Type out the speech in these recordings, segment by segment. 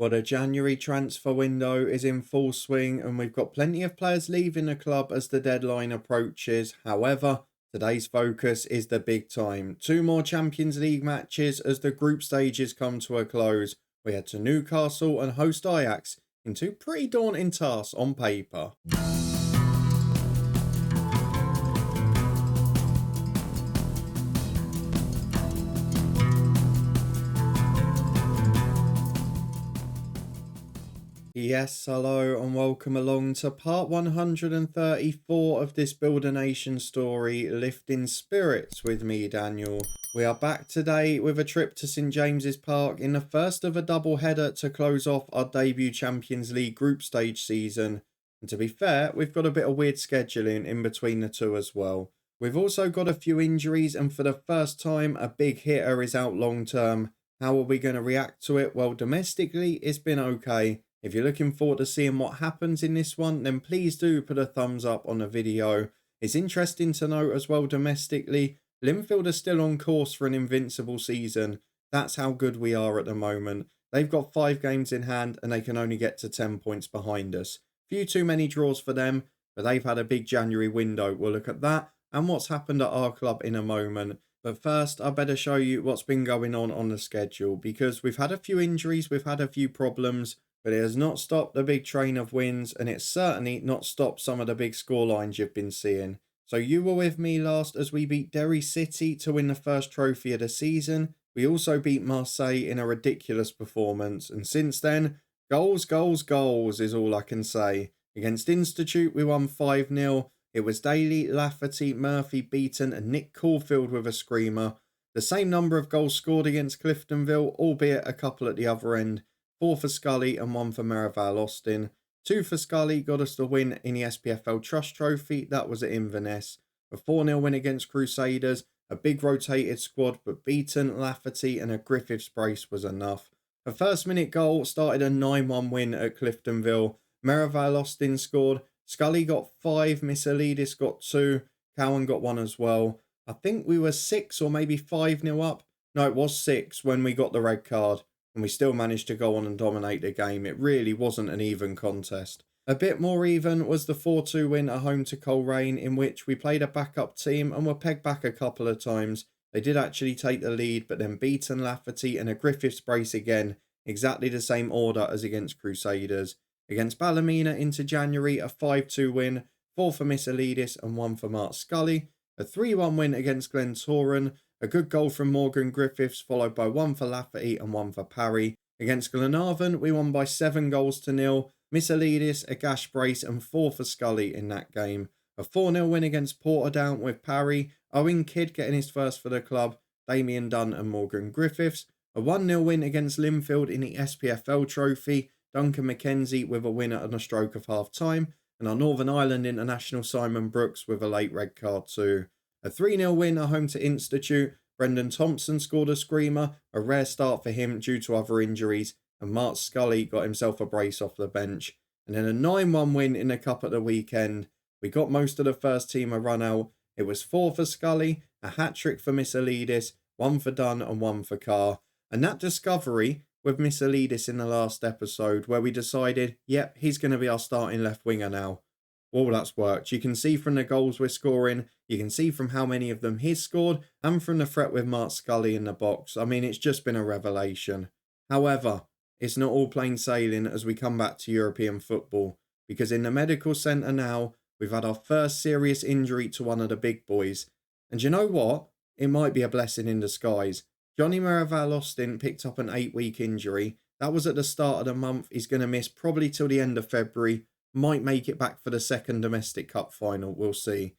Well, the January transfer window is in full swing, and we've got plenty of players leaving the club as the deadline approaches. However, today's focus is the big time. Two more Champions League matches as the group stages come to a close. We head to Newcastle and host Ajax in two pretty daunting tasks on paper. Yes, hello and welcome along to part 134 of this Build a Nation story, Lifting Spirits with me, Daniel. We are back today with a trip to St James's Park in the first of a double header to close off our debut Champions League group stage season. And to be fair, we've got a bit of weird scheduling in between the two as well. We've also got a few injuries, and for the first time, a big hitter is out long term. How are we going to react to it? Well, domestically, it's been okay. If you're looking forward to seeing what happens in this one, then please do put a thumbs up on the video. It's interesting to note as well domestically, Linfield are still on course for an invincible season. That's how good we are at the moment. They've got 5 games in hand and they can only get to 10 points behind us. Few too many draws for them, but they've had a big January window. We'll look at that and what's happened at our club in a moment. But first, I better show you what's been going on the schedule, because we've had a few injuries, we've had a few problems, but it has not stopped the big train of wins, and it's certainly not stopped some of the big scorelines you've been seeing. So you were with me last as we beat Derry City to win the first trophy of the season. We also beat Marseille in a ridiculous performance, and since then, goals, goals, goals is all I can say. Against Institute, we won 5-0. It was Daly, Lafferty, Murphy, Beaton and Nick Caulfield with a screamer. The same number of goals scored against Cliftonville, albeit a couple at the other end. 4 for Scully and 1 for Merivale Austin. 2 for Scully got us the win in the SPFL Trust Trophy. That was at Inverness. A 4-0 win against Crusaders. A big rotated squad, but Beaton, Lafferty and a Griffiths brace was enough. A first-minute goal started a 9-1 win at Cliftonville. Merivale Austin scored. Scully got 5, Misselidis got 2, Cowan got 1 as well. I think we were 6 or maybe 5-0 up. No, it was 6 when we got the red card. And we still managed to go on and dominate the game. It really wasn't an even contest. A bit more even was the 4-2 win at home to Coleraine, in which we played a backup team and were pegged back a couple of times. They did actually take the lead, but then Beaton, Lafferty and a Griffiths brace again, exactly the same order as against Crusaders. Against Ballymena into January, a 5-2 win, 4 for Misselidis and 1 for Mark Scully. A 3-1 win against Glentoran. A good goal from Morgan Griffiths, followed by 1 for Lafferty and 1 for Parry. Against Glenarvan, we won by 7-0. Misselidis, a gash brace and 4 for Scully in that game. A 4-0 win against Portadown with Parry. Owen Kidd getting his first for the club. Damien Dunn and Morgan Griffiths. A 1-0 win against Linfield in the SPFL Trophy. Duncan McKenzie with a winner and a stroke of half-time. And our Northern Ireland international Simon Brooks with a late red card too. A 3-0 win at home to Institute. Brendan Thompson scored a screamer, a rare start for him due to other injuries, and Mark Scully got himself a brace off the bench. And then a 9-1 win in the Cup at the weekend. We got most of the first team a run out. It was 4 for Scully, a hat-trick for Misselidis, 1 for Dunn and 1 for Carr. And that discovery with Misselidis in the last episode, where we decided, yep, he's going to be our starting left winger now. Well, that's worked. You can see from the goals we're scoring, you can see from how many of them he's scored, and from the threat with Mark Scully in the box. I mean, it's just been a revelation. However, it's not all plain sailing as we come back to European football, because in the medical centre now, we've had our first serious injury to one of the big boys. And you know what? It might be a blessing in disguise. Johnny Merivale Austin picked up an 8-week injury. That was at the start of the month. He's going to miss probably till the end of February. Might make it back for the second domestic cup final, we'll see.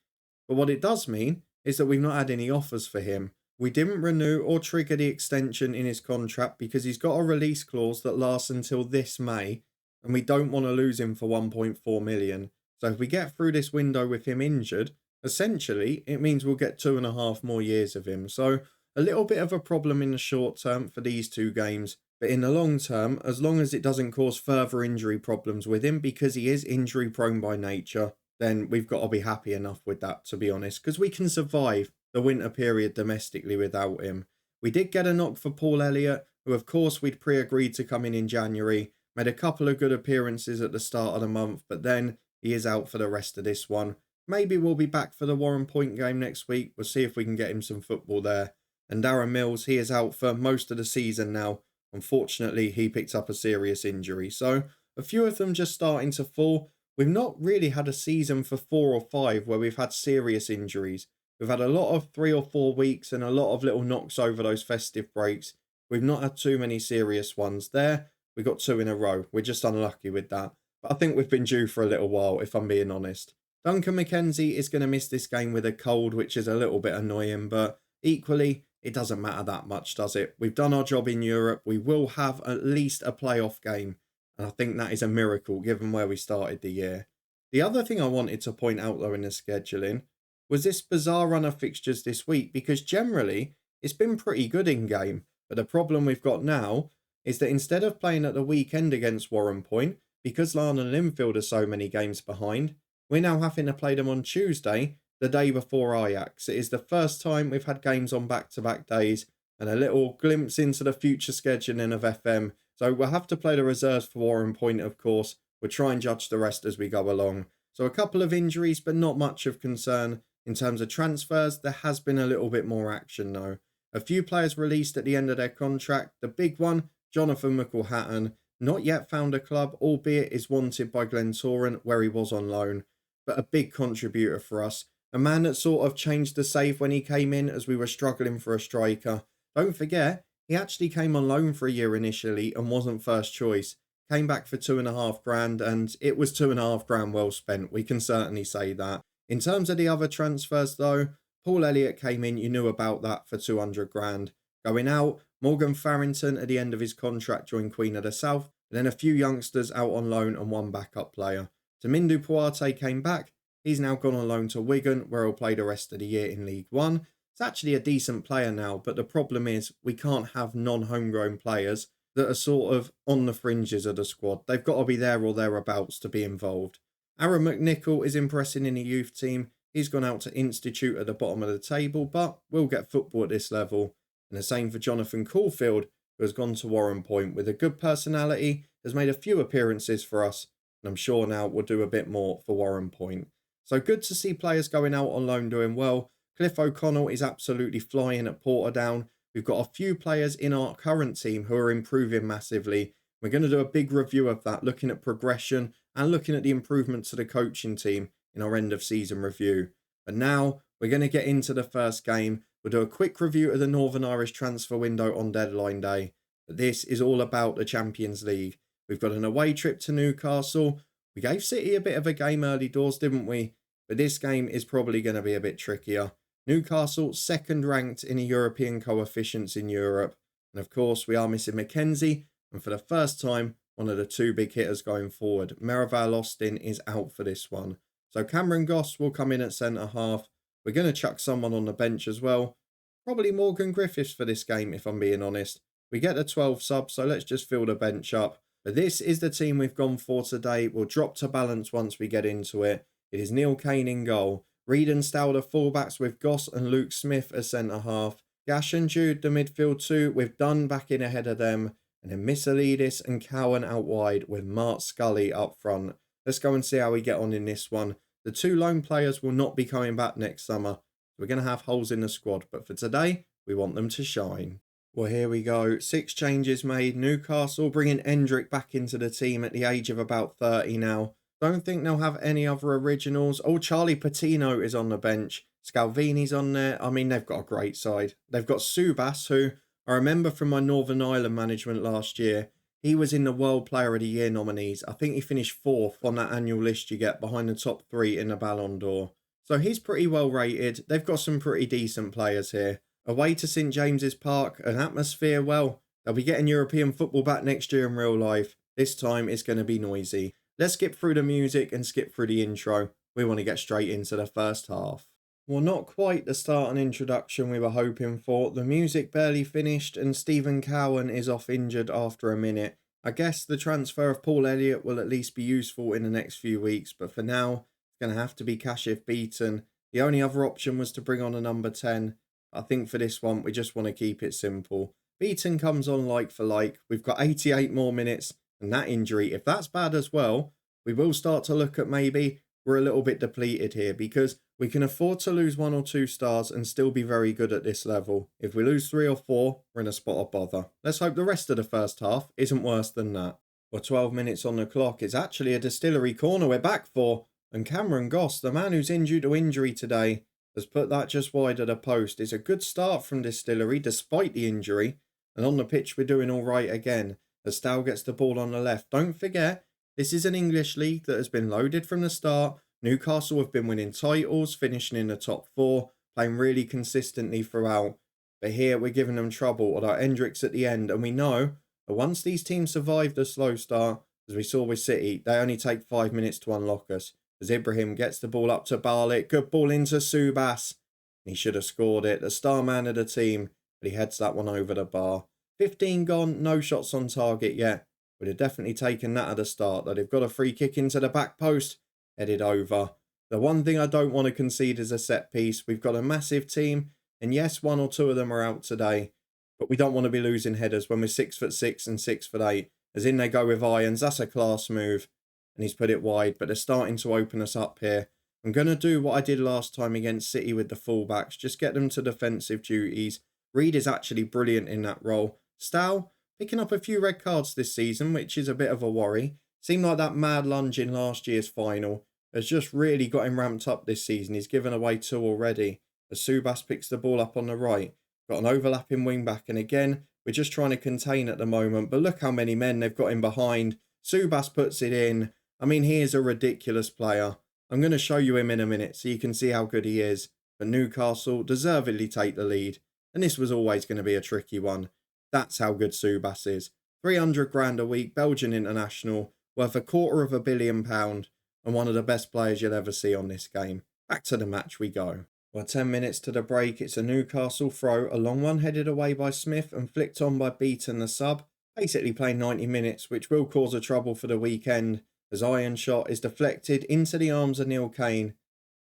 But what it does mean is that we've not had any offers for him. We didn't renew or trigger the extension in his contract because he's got a release clause that lasts until this May, and we don't want to lose him for 1.4 million. So if we get through this window with him injured, essentially it means we'll get 2.5 more years of him. So a little bit of a problem in the short term for these 2 games. But in the long term, as long as it doesn't cause further injury problems with him, because he is injury prone by nature, then we've got to be happy enough with that, to be honest, because we can survive the winter period domestically without him. We did get a knock for Paul Elliott, who of course we'd pre-agreed to come in January, made a couple of good appearances at the start of the month, but then he is out for the rest of this one. Maybe we'll be back for the Warren Point game next week. We'll see if we can get him some football there. And Darren Mills, he is out for most of the season now. Unfortunately, he picked up a serious injury. So a few of them just starting to fall. We've not really had a season for 4 or 5 where we've had serious injuries. We've had a lot of 3 or 4 weeks and a lot of little knocks over those festive breaks. We've not had too many serious ones there. We got 2 in a row. We're just unlucky with that. But I think we've been due for a little while, if I'm being honest. Duncan McKenzie is going to miss this game with a cold, which is a little bit annoying, but equally, it doesn't matter that much, does it? We've done our job in Europe. We will have at least a playoff game, and I think that is a miracle given where we started the year. The other thing I wanted to point out, though, in the scheduling was this bizarre run of fixtures this week, because generally, it's been pretty good in-game, but the problem we've got now is that instead of playing at the weekend against Warren Point, because Larne and Linfield are so many games behind, we're now having to play them on Tuesday, the day before Ajax. It is the first time we've had games on back-to-back days, and a little glimpse into the future scheduling of FM. So we'll have to play the reserves for Warren Point, of course. We'll try and judge the rest as we go along. So a couple of injuries, but not much of concern. In terms of transfers, there has been a little bit more action, though. A few players released at the end of their contract. The big one, Jonathan McElhatton, not yet found a club, albeit is wanted by Glentoran, where he was on loan. But a big contributor for us. A man that sort of changed the save when he came in as we were struggling for a striker. Don't forget, he actually came on loan for a year initially and wasn't first choice. Came back for £2,500 and it was £2,500 well spent. We can certainly say that. In terms of the other transfers though, Paul Elliott came in, you knew about that, for £200,000. Going out, Morgan Farrington at the end of his contract joined Queen of the South, and then a few youngsters out on loan and one backup player. Tamindu Puate came back. He's now gone on loan to Wigan, where he'll play the rest of the year in League One. He's actually a decent player now, but the problem is we can't have non-homegrown players that are sort of on the fringes of the squad. They've got to be there or thereabouts to be involved. Aaron McNichol is impressing in the youth team. He's gone out to Institute at the bottom of the table, but will get football at this level. And the same for Jonathan Caulfield, who has gone to Warren Point with a good personality, has made a few appearances for us, and I'm sure now we'll do a bit more for Warren Point. So good to see players going out on loan doing well. Cliff O'Connell is absolutely flying at Portadown. We've got a few players in our current team who are improving massively. We're going to do a big review of that, looking at progression and looking at the improvements to the coaching team in our end of season review. But now we're going to get into the first game. We'll do a quick review of the Northern Irish transfer window on deadline day. But this is all about the Champions League. We've got an away trip to Newcastle. We gave City a bit of a game early doors, didn't we? But this game is probably going to be a bit trickier. Newcastle, second ranked in the European coefficients in Europe. And of course, we are missing McKenzie. And for the first time, one of the two big hitters going forward. Merivale Austin is out for this one. So Cameron Goss will come in at centre-half. We're going to chuck someone on the bench as well. Probably Morgan Griffiths for this game, if I'm being honest. We get the 12 subs, so let's just fill the bench up. But this is the team we've gone for today. We'll drop to balance once we get into it. It is Neil Kane in goal. Reed and Stowder fullbacks with Goss and Luke Smith as centre-half. Gash and Jude the midfield two with Dunn back in ahead of them. And then Missalidis and Cowan out wide with Mark Scully up front. Let's go and see how we get on in this one. The two lone players will not be coming back next summer. We're going to have holes in the squad, but for today, we want them to shine. Well, here we go. 6 changes made. Newcastle bringing Endrick back into the team at the age of about 30 now. Don't think they'll have any other originals. Oh, Charlie Patino is on the bench. Scalvini's on there. I mean, they've got a great side. They've got Subas, who I remember from my Northern Ireland management last year. He was in the World Player of the Year nominees. I think he finished 4th on that annual list you get behind the top 3 in the Ballon d'Or. So he's pretty well rated. They've got some pretty decent players here. Away to St James's Park, an atmosphere, well, they'll be getting European football back next year in real life. This time it's going to be noisy. Let's skip through the music and skip through the intro. We want to get straight into the first half. Well, not quite the start and introduction we were hoping for. The music barely finished and Stephen Cowan is off injured after a minute. I guess the transfer of Paul Elliott will at least be useful in the next few weeks, but for now, it's going to have to be Kashif Beaton. The only other option was to bring on a number 10. I think for this one, we just want to keep it simple. Beaton comes on like for like. We've got 88 more minutes, and that injury, if that's bad as well, we will start to look at maybe we're a little bit depleted here, because we can afford to lose 1 or 2 stars and still be very good at this level. If we lose 3 or 4, we're in a spot of bother. Let's hope the rest of the first half isn't worse than that. Well, 12 minutes on the clock. It's actually a Distillery corner we're back for, and Cameron Goss, the man who's in due to injury today, has put that just wide of the post. It's a good start from Distillery despite the injury, and on the pitch we're doing all right again as Stow gets the ball on the left. Don't forget, this is an English league that has been loaded from the start. Newcastle have been winning titles, finishing in the top 4, playing really consistently throughout. But here we're giving them trouble, although Hendricks at the end, and we know that once these teams survive the slow start, as we saw with City, they only take 5 minutes to unlock us. As Ibrahim gets the ball up to Barlitt, good ball into Subas. He should have scored it, the star man of the team, but he heads that one over the bar. 15 gone, no shots on target yet. Would have definitely taken that at the start, though they've got a free kick into the back post, headed over. The one thing I don't want to concede is a set piece. We've got a massive team, and yes, 1 or 2 of them are out today, but we don't want to be losing headers when we're 6'6" and 6'8". As in they go with irons, that's a class move. And he's put it wide, but they're starting to open us up here. I'm going to do what I did last time against City with the fullbacks, just get them to defensive duties. Reed is actually brilliant in that role. Stow, picking up a few red cards this season, which is a bit of a worry. Seemed like that mad lunge in last year's final has just really got him ramped up this season. He's given away 2 already. As Subas picks the ball up on the right. Got an overlapping wing back, and again, we're just trying to contain at the moment, but look how many men they've got in behind. Subas puts it in. I mean, he is a ridiculous player. I'm going to show you him in a minute so you can see how good he is. But Newcastle deservedly take the lead. And this was always going to be a tricky one. That's how good Subas is. 300 grand a week, Belgian international, worth £250 million, and one of the best players you'll ever see on this game. Back to the match we go. Well, 10 minutes to the break. It's a Newcastle throw. A long one headed away by Smith and flicked on by Beaton, the sub. Basically playing 90 minutes, which will cause a trouble for the weekend. As iron shot is deflected into the arms of Neil Kane,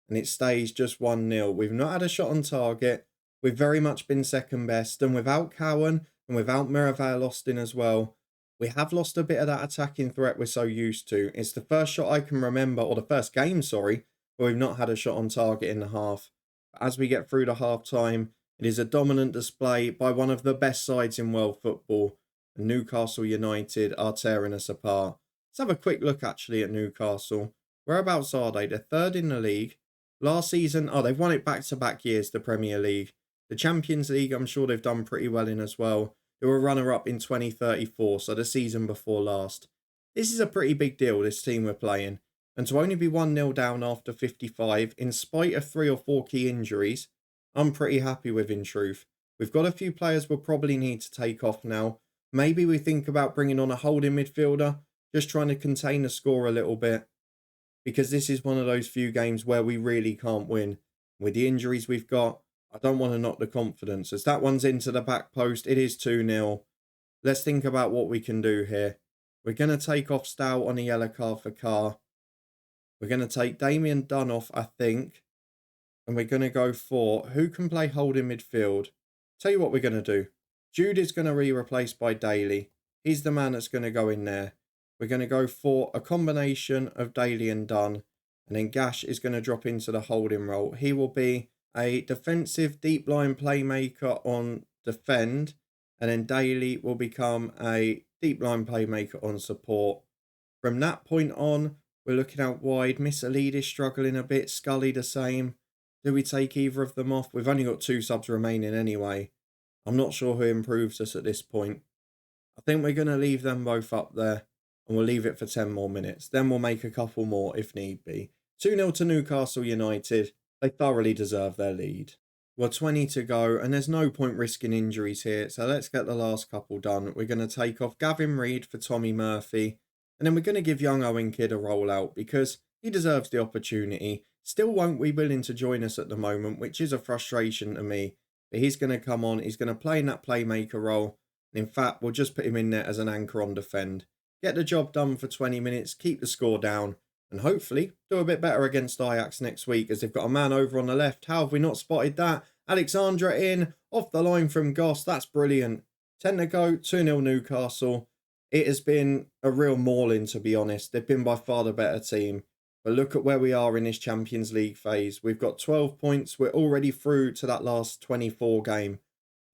and it stays just 1-0. We've not had a shot on target. We've very much been second best, and without Cowan and without Merivale Austin as well, we have lost a bit of that attacking threat we're so used to. It's the first shot I can remember, or the first game, sorry, where we've not had a shot on target in the half. But as we get through the half time, it is a dominant display by one of the best sides in world football, and Newcastle United are tearing us apart. Let's have a quick look actually at Newcastle. Whereabouts are they? They're 3rd in the league. Last season, they've won it back-to-back years, the Premier League. The Champions League, I'm sure they've done pretty well in as well. They were runner-up in 2034, so the season before last. This is a pretty big deal, this team we're playing. And to only be 1-0 down after 55, in spite of 3 or 4 key injuries, I'm pretty happy with, in truth. We've got a few players we'll probably need to take off now. Maybe we think about bringing on a holding midfielder, just trying to contain the score a little bit, because this is one of those few games where we really can't win. With the injuries we've got, I don't want to knock the confidence. As that one's into the back post, it is 2-0. Let's think about what we can do here. We're going to take off Stout on a yellow card for Carr. We're going to take Damien Dunn off, I think. And we're going to go for who can play holding midfield. Tell you what we're going to do. Jude is going to be replaced by Daly. He's the man that's going to go in there. We're going to go for a combination of Daly and Dunn. And then Gash is going to drop into the holding role. He will be a defensive deep line playmaker on defend. And then Daly will become a deep line playmaker on support. From that point on, we're looking out wide. Missalidis struggling a bit. Scully the same. Do we take either of them off? We've only got 2 subs remaining anyway. I'm not sure who improves us at this point. I think we're going to leave them both up there. And we'll leave it for 10 more minutes. Then we'll make a couple more if need be. 2-0 to Newcastle United. They thoroughly deserve their lead. Well, 20 to go, and there's no point risking injuries here, so let's get the last couple done. We're going to take off Gavin Reed for Tommy Murphy, and then we're going to give young Owen Kidd a rollout because he deserves the opportunity. Still won't be willing to join us at the moment, which is a frustration to me, but he's going to come on, he's going to play in that playmaker role, and in fact, we'll just put him in there as an anchor on defend. Get the job done for 20 minutes, keep the score down, and hopefully do a bit better against Ajax next week as they've got a man over on the left. How have we not spotted that? Alexandra in, off the line from Goss. That's brilliant. 10 to go, 2-0 Newcastle. It has been a real mauling, to be honest. They've been by far the better team. But look at where we are in this Champions League phase. We've got 12 points. We're already through to that last 24 game.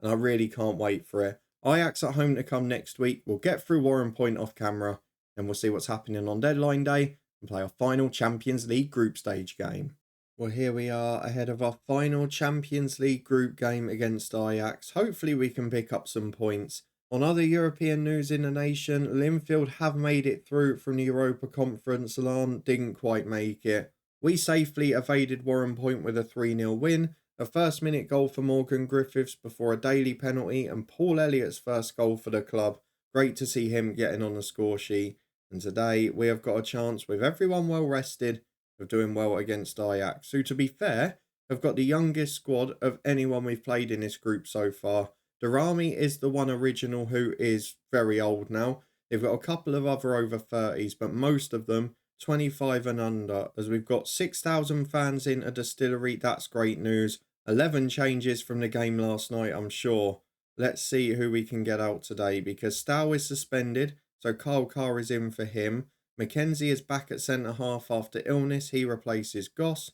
And I really can't wait for it. Ajax at home to come next week. We'll get through Warren Point off camera. And we'll see what's happening on deadline day. And play our final Champions League group stage game. Well, here we are ahead of our final Champions League group game against Ajax. Hopefully we can pick up some points. On other European news in the nation, Linfield have made it through from the Europa Conference. Larne didn't quite make it. We safely evaded Warren Point with a 3-0 win. A first-minute goal for Morgan Griffiths before a Daly penalty and Paul Elliott's first goal for the club. Great to see him getting on the score sheet. And today we have got a chance, with everyone well rested, of doing well against Ajax, who, to be fair, have got the youngest squad of anyone we've played in this group so far. Darami is the one original who is very old now. They've got a couple of other over 30s, but most of them 25 and under, as we've got 6,000 fans in a distillery. That's great news. 11 changes from the game last night, I'm sure. Let's see who we can get out today, because Stow is suspended, so Kyle Carr is in for him. Mackenzie is back at centre-half after illness. He replaces Goss.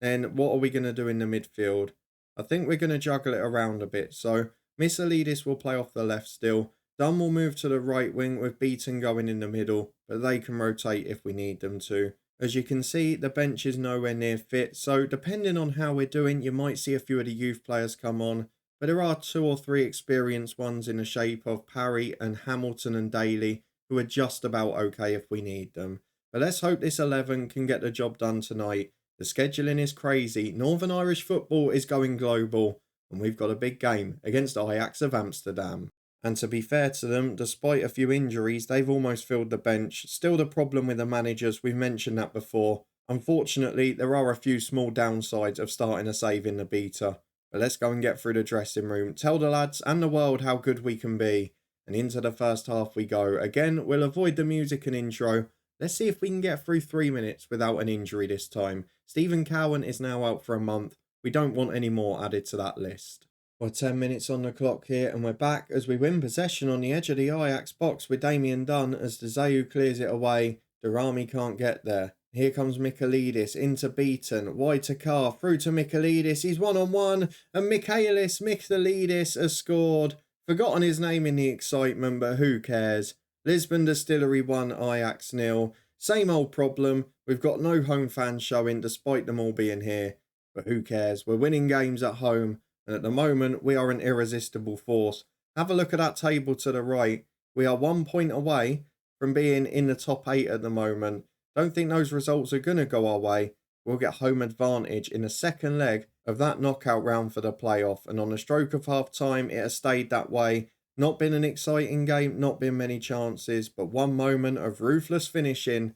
Then what are we going to do in the midfield? I think we're going to juggle it around a bit. So Missalidis will play off the left still. Dunn will move to the right wing with Beaton going in the middle, but they can rotate if we need them to. As you can see, the bench is nowhere near fit. So depending on how we're doing, you might see a few of the youth players come on. But there are 2 or 3 experienced ones in the shape of Parry and Hamilton and Daly, who are just about okay if we need them. But let's hope this 11 can get the job done tonight. The scheduling is crazy. Northern Irish football is going global. And we've got a big game against Ajax of Amsterdam. And to be fair to them, despite a few injuries, they've almost filled the bench. Still the problem with the managers, we've mentioned that before. Unfortunately, there are a few small downsides of starting a save in the beta. But let's go and get through the dressing room. Tell the lads and the world how good we can be. And into the first half we go. Again, we'll avoid the music and intro. Let's see if we can get through 3 minutes without an injury this time. Stephen Cowan is now out for a month. We don't want any more added to that list. We're 10 minutes on the clock here and we're back as we win possession on the edge of the Ajax box with Damien Dunn as Dzeu clears it away. Darami can't get there. Here comes Michaelidis into Beaton. Wide to Carr. Through to Michaelidis. He's one-on-one. And Michaelidis has scored. Forgotten his name in the excitement, but who cares? Lisburn Distillery 1, Ajax 0. Same old problem. We've got no home fans showing despite them all being here. But who cares? We're winning games at home. And at the moment, we are an irresistible force. Have a look at that table to the right. We are 1 point away from being in the top 8 at the moment. Don't think those results are going to go our way. We'll get home advantage in the second leg of that knockout round for the playoff. And on the stroke of half time, it has stayed that way. Not been an exciting game, not been many chances, but one moment of ruthless finishing.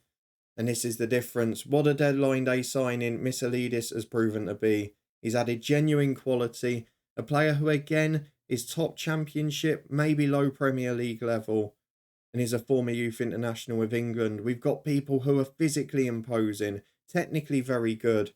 And this is the difference. What a deadline day signing Missalidis has proven to be. He's added genuine quality. A player who again is top championship, maybe low Premier League level. And is a former youth international with England. We've got people who are physically imposing, technically very good.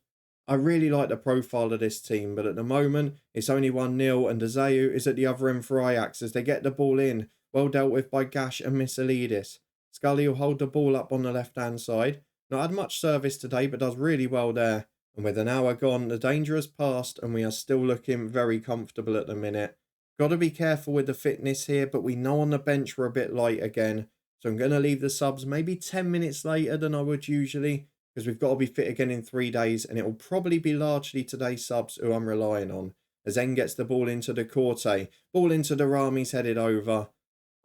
I really like the profile of this team, but at the moment, it's only 1-0 and Dzeu is at the other end for Ajax as they get the ball in. Well dealt with by Gash and Missalidis. Scully will hold the ball up on the left-hand side. Not had much service today, but does really well there. And with an hour gone, the danger has passed and we are still looking very comfortable at the minute. Got to be careful with the fitness here, but we know on the bench we're a bit light again. So I'm going to leave the subs maybe 10 minutes later than I would usually, because we've got to be fit again in 3 days, and it will probably be largely today's subs who I'm relying on. As Zen gets the ball into the Corte, ball into the Rami's headed over.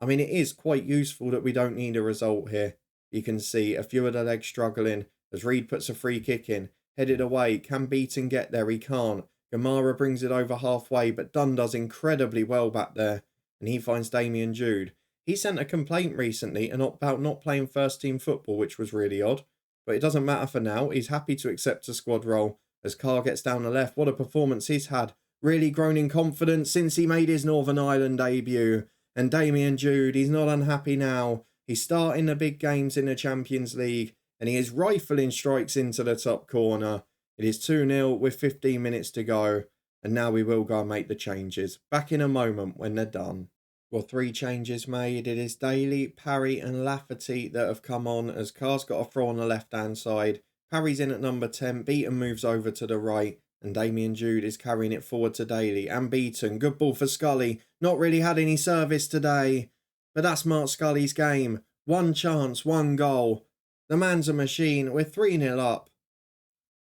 I mean, it is quite useful that we don't need a result here. You can see a few of the legs struggling as Reed puts a free kick in, headed away. Can Beaton get there? He can't. Gamara brings it over halfway, but Dunn does incredibly well back there, and he finds Damien Jude. He sent a complaint recently about not playing first team football, which was really odd. But it doesn't matter for now. He's happy to accept a squad role as Carr gets down the left. What a performance he's had. Really grown in confidence since he made his Northern Ireland debut. And Damien Jude, he's not unhappy now. He's starting the big games in the Champions League and he is rifling strikes into the top corner. It is 2-0 with 15 minutes to go. And now we will go and make the changes. Back in a moment when they're done. Well, three changes made. It is Daly, Parry, and Lafferty that have come on as Carr's got a throw on the left-hand side. Parry's in at number 10. Beaton moves over to the right. And Damien Jude is carrying it forward to Daly. And Beaton. Good ball for Scully. Not really had any service today. But that's Mark Scully's game. One chance, one goal. The man's a machine. We're 3-0 up.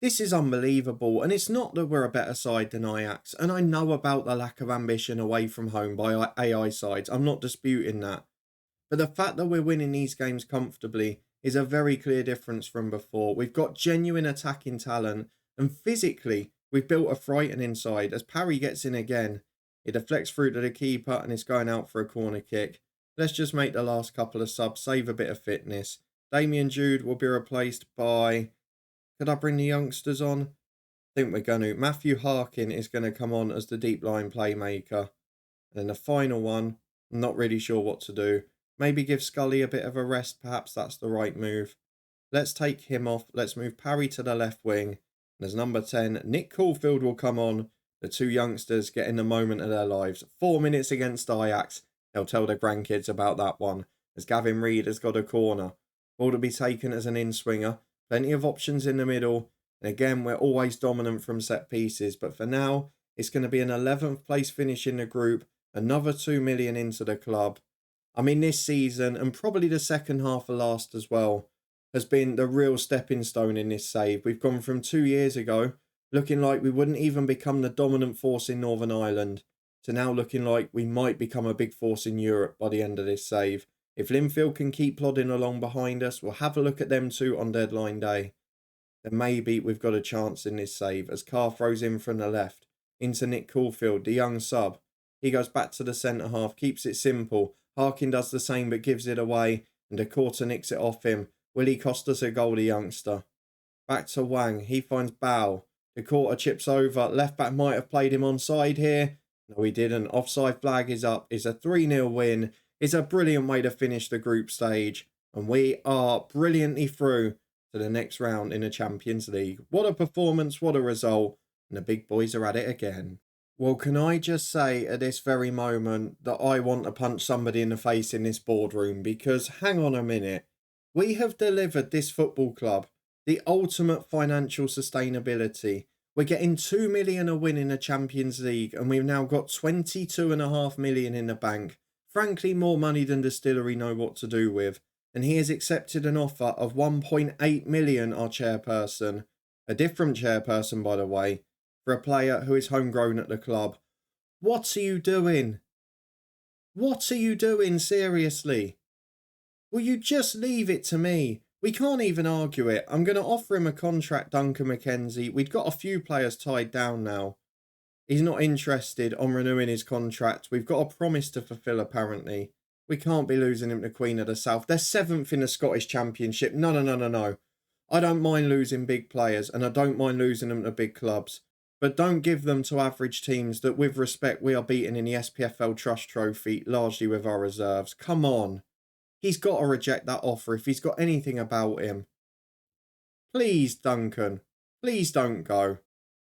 This is unbelievable, and it's not that we're a better side than Ajax, and I know about the lack of ambition away from home by AI sides, I'm not disputing that. But the fact that we're winning these games comfortably is a very clear difference from before. We've got genuine attacking talent, and physically, we've built a frightening side. As Parry gets in again, it deflects through to the keeper, and it's going out for a corner kick. Let's just make the last couple of subs, save a bit of fitness. Damien Jude will be replaced by... Could I bring the youngsters on? I think we're going to. Matthew Harkin is going to come on as the deep line playmaker. And then the final one, I'm not really sure what to do. Maybe give Scully a bit of a rest. Perhaps that's the right move. Let's take him off. Let's move Parry to the left wing. And as number 10, Nick Caulfield will come on. The two youngsters getting the moment of their lives. 4 minutes against Ajax. They'll tell their grandkids about that one. As Gavin Reid has got a corner. Ball to be taken as an in-swinger. Plenty of options in the middle. And again, we're always dominant from set pieces. But for now, it's going to be an 11th place finish in the group. Another 2 million into the club. I mean, this season, and probably the second half of last as well, has been the real stepping stone in this save. We've gone from 2 years ago, looking like we wouldn't even become the dominant force in Northern Ireland, to now looking like we might become a big force in Europe by the end of this save. If Linfield can keep plodding along behind us, we'll have a look at them too on deadline day. Then maybe we've got a chance in this save as Carr throws in from the left into Nick Caulfield, the young sub. He goes back to the centre half, keeps it simple. Harkin does the same but gives it away and De Korte nicks it off him. Will he cost us a goal, the youngster? Back to Wang. He finds Bao. De Korte chips over. Left back might have played him onside here. No, he didn't. Offside flag is up. It's a 3-0 win. It's a brilliant way to finish the group stage. And we are brilliantly through to the next round in the Champions League. What a performance, what a result. And the big boys are at it again. Well, can I just say at this very moment that I want to punch somebody in the face in this boardroom, because hang on a minute. We have delivered this football club the ultimate financial sustainability. We're getting 2 million a win in the Champions League, and we've now got 22.5 million in the bank. Frankly, more money than Distillery know what to do with. And he has accepted an offer of 1.8 million, our chairperson. A different chairperson, by the way, for a player who is homegrown at the club. What are you doing? What are you doing, seriously? Will you just leave it to me? We can't even argue it. I'm going to offer him a contract, Duncan McKenzie. We've got a few players tied down now. He's not interested on renewing his contract. We've got a promise to fulfil, apparently. We can't be losing him to Queen of the South. They're 7th in the Scottish Championship. No. I don't mind losing big players, and I don't mind losing them to big clubs. But don't give them to average teams that, with respect, we are beating in the SPFL Trust Trophy, largely with our reserves. Come on. He's got to reject that offer if he's got anything about him. Please, Duncan. Please don't go.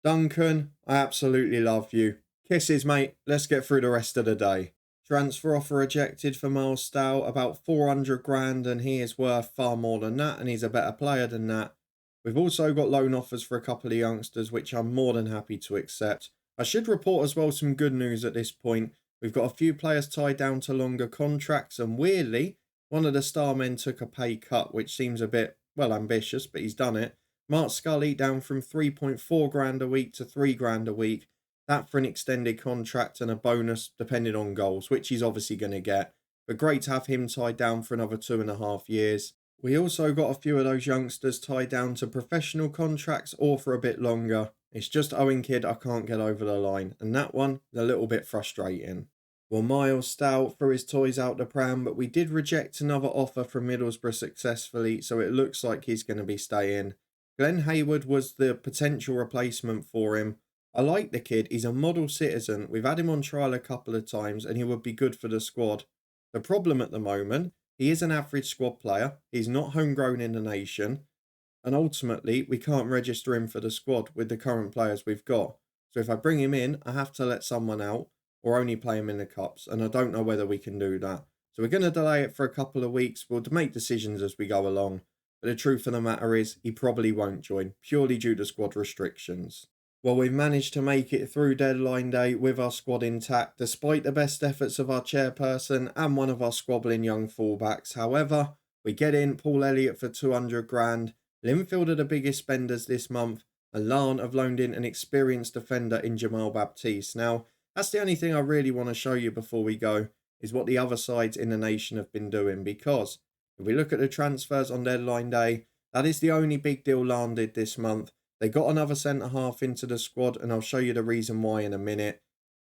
Duncan, I absolutely love you. Kisses, mate. Let's get through the rest of the day. Transfer offer rejected for Miles Stow, about 400 grand, and he is worth far more than that, and he's a better player than that. We've also got loan offers for a couple of youngsters, which I'm more than happy to accept. I should report as well some good news at this point. We've got a few players tied down to longer contracts, and weirdly, one of the star men took a pay cut, which seems a bit, well, ambitious, but he's done it. Mark Scully down from 3.4 grand a week to 3 grand a week. That for an extended contract and a bonus depending on goals, which he's obviously going to get. But great to have him tied down for another 2.5 years. We also got a few of those youngsters tied down to professional contracts or for a bit longer. It's just Owen Kidd I can't get over the line, and that one is a little bit frustrating. Well, Miles Stout threw his toys out the pram, but we did reject another offer from Middlesbrough successfully, so it looks like he's going to be staying. Glenn Hayward was the potential replacement for him. I like the kid, he's a model citizen. We've had him on trial a couple of times and he would be good for the squad. The problem at the moment, he is an average squad player, he's not homegrown in the nation, and ultimately we can't register him for the squad with the current players we've got. So if I bring him in, I have to let someone out. or only play him in the cups, and I don't know whether we can do that. So we're going to delay it for a couple of weeks. We'll make decisions as we go along. But the truth of the matter is, he probably won't join, purely due to squad restrictions. Well, we've managed to make it through deadline day with our squad intact, despite the best efforts of our chairperson and one of our squabbling young fullbacks. However, we get in Paul Elliott for 200 grand. Linfield are the biggest spenders this month, and Larne have loaned in an experienced defender in Jamal Baptiste. Now, that's the only thing I really want to show you before we go, is what the other sides in the nation have been doing, because if we look at the transfers on deadline day, that is the only big deal Larne did this month. They got another centre-half into the squad, and I'll show you the reason why in a minute.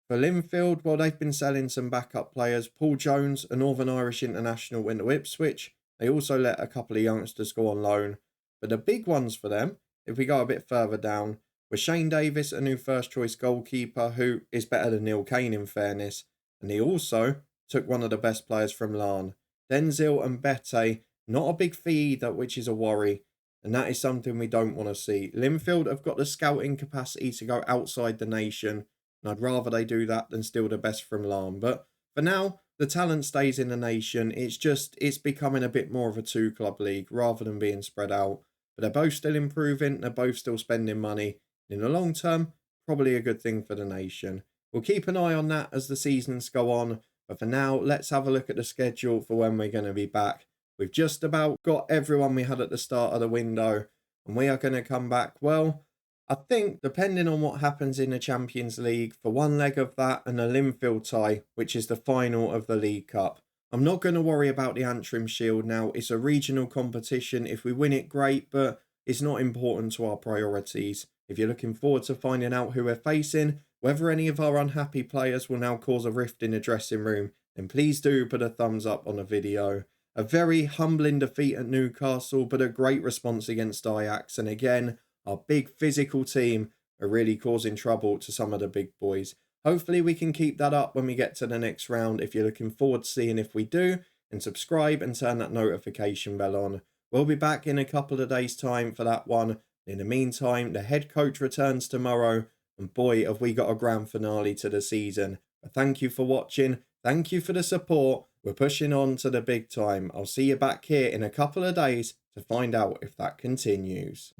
For Linfield, well, they've been selling some backup players. Paul Jones, a Northern Irish international, went to Ipswich. They also let a couple of youngsters go on loan. But the big ones for them, if we go a bit further down, were Shane Davis, a new first-choice goalkeeper, who is better than Neil Kane in fairness. And he also took one of the best players from Larne. Denzel and Bete, not a big fee either, which is a worry. And that is something we don't want to see. Linfield have got the scouting capacity to go outside the nation, and I'd rather they do that than steal the best from Larne. But for now, the talent stays in the nation. It's becoming a bit more of a two-club league rather than being spread out. But they're both still improving. They're both still spending money. In the long term, probably a good thing for the nation. We'll keep an eye on that as the seasons go on. But for now, let's have a look at the schedule for when we're going to be back. We've just about got everyone we had at the start of the window, and we are going to come back, well, I think, depending on what happens in the Champions League, for one leg of that and a Linfield tie, which is the final of the League Cup. I'm not going to worry about the Antrim Shield now. It's a regional competition. If we win it, great, but it's not important to our priorities. If you're looking forward to finding out who we're facing, whether any of our unhappy players will now cause a rift in the dressing room, then please do put a thumbs up on the video. A very humbling defeat at Newcastle, but a great response against Ajax. And again, our big physical team are really causing trouble to some of the big boys. Hopefully we can keep that up when we get to the next round. If you're looking forward to seeing if we do, and subscribe and turn that notification bell on. We'll be back in a couple of days' time for that one. In the meantime, the head coach returns tomorrow, and boy, have we got a grand finale to the season. But thank you for watching. Thank you for the support. We're pushing on to the big time. I'll see you back here in a couple of days to find out if that continues.